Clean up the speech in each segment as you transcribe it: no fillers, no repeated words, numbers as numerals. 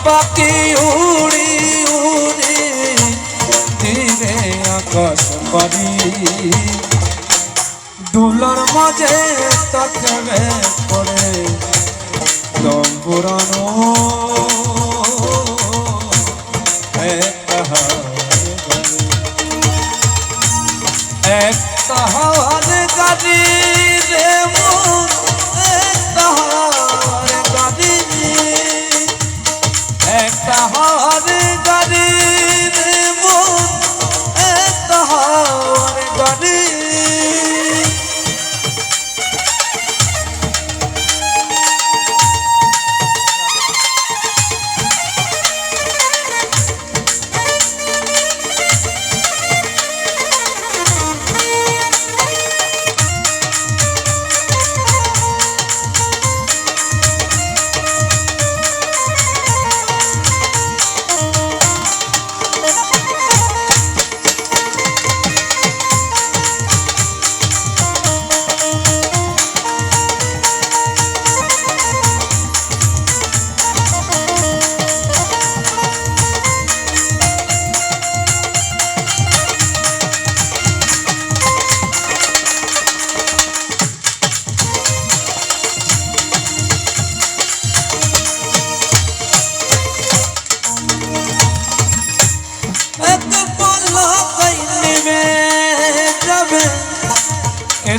পাখি উড়ি উড়ি দিনে আকাশ পারি দুলার মাঝে তাকবে পড়ে দম পুরানো একটা হাওয়ার গাড়ি রে মন একটা হাওয়ার গাড়ি একটা হাওয়ার গাড়ি রে মন একটা হাওয়ার গাড়ি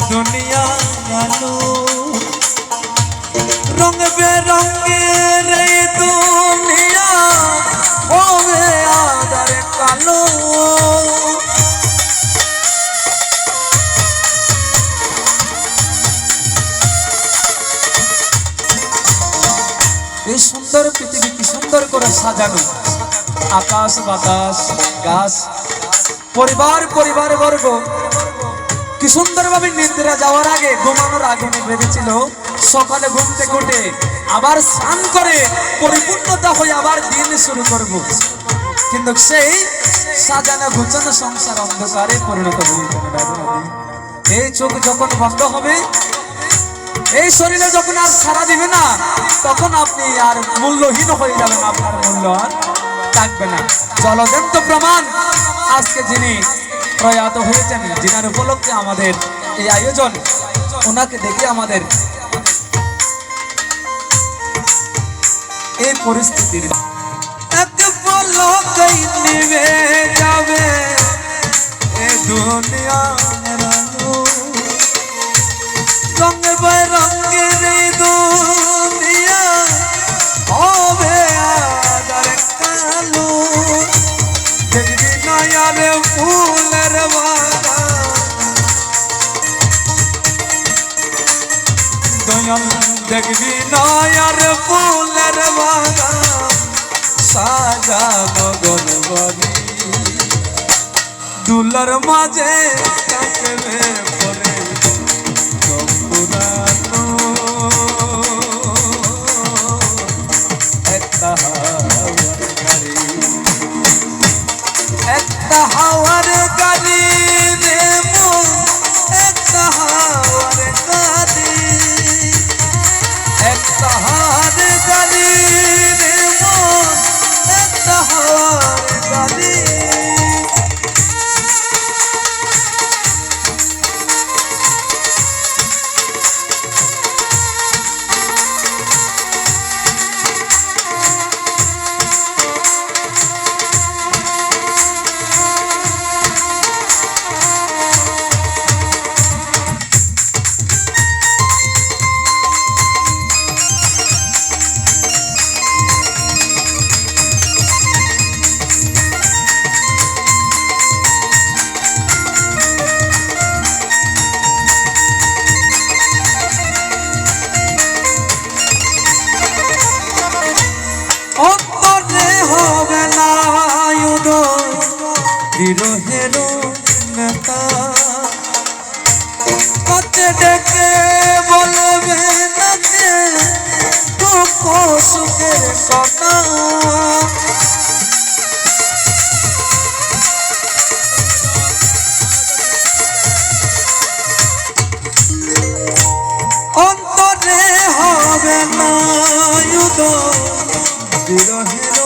दुनिया आलो रंग बेरंगेर दुनिया होवे आदर कालो এই সুন্দর পৃথিবী কি সুন্দর করে সাজানো আকাশ বাতাস গাছ পরিবার পরিবার বর্গ কি সুন্দর ভাবে নিদ্রা যাওয়ার আগে ঘুমানোর আগে ভেবেছিল সকালে ঘুম থেকে উঠে আবার স্নান করে পরিপূর্ণতা হয়ে আবার দিন শুরু করব কিন্তু সেই সাজানো গোছানো সংসার অন্ধকারে পরিণত হয়ে এই চোখ যখন বন্ধ হবে এই শরীরে যখন আর সাড়া দিবে না তখন আপনি আর মূল্যহীন হয়ে যাবেন আপনার মূল্য আর থাকবে না জলজন্ত প্রমাণ আজকে যিনি প্রয়াত হয়েছেন যিনার উপলক্ষে আমাদের এই আয়োজন ওনাকে দেখে আমাদের এই পরিস্থিতির এক পলকেই নিভে যাবে এ দুনিয়ার আলো রঙ বেরঙের এই দুনিয়া হবে আদার কালো দেখবি নয়ার ফুলের বাগান দয়াল দেখবি নয়ার ফুলের বাগান সাজানো গলবাড়ি দুলার মাঝে থাকবে পরে পুরানো একটা হাওয়ার গাড়ি একটা হাওয়ার গাড়ি রে মন একটা হাওয়ার গাড়ি একটা হাওয়ার গাড়ি রে মন একটা হাওয়ার গাড়ি বিরহের নেতা কত ডেকে বলবে নাকে দুঃখ সুখের কথা অন্তরে হবে না বিরহের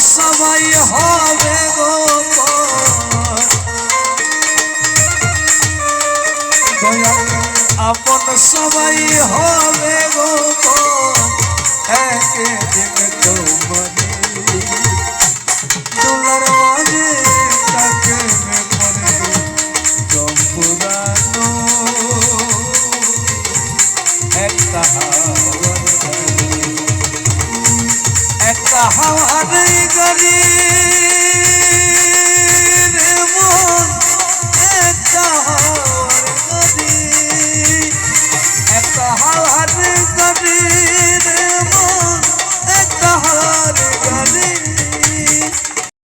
সবাই হবে গো দয়াল আপন সবাই হবে গো একদিন তোমারে দোলার মাঝে তাকে পড়ে পুরানো একটা হাওয়ার গাড়ি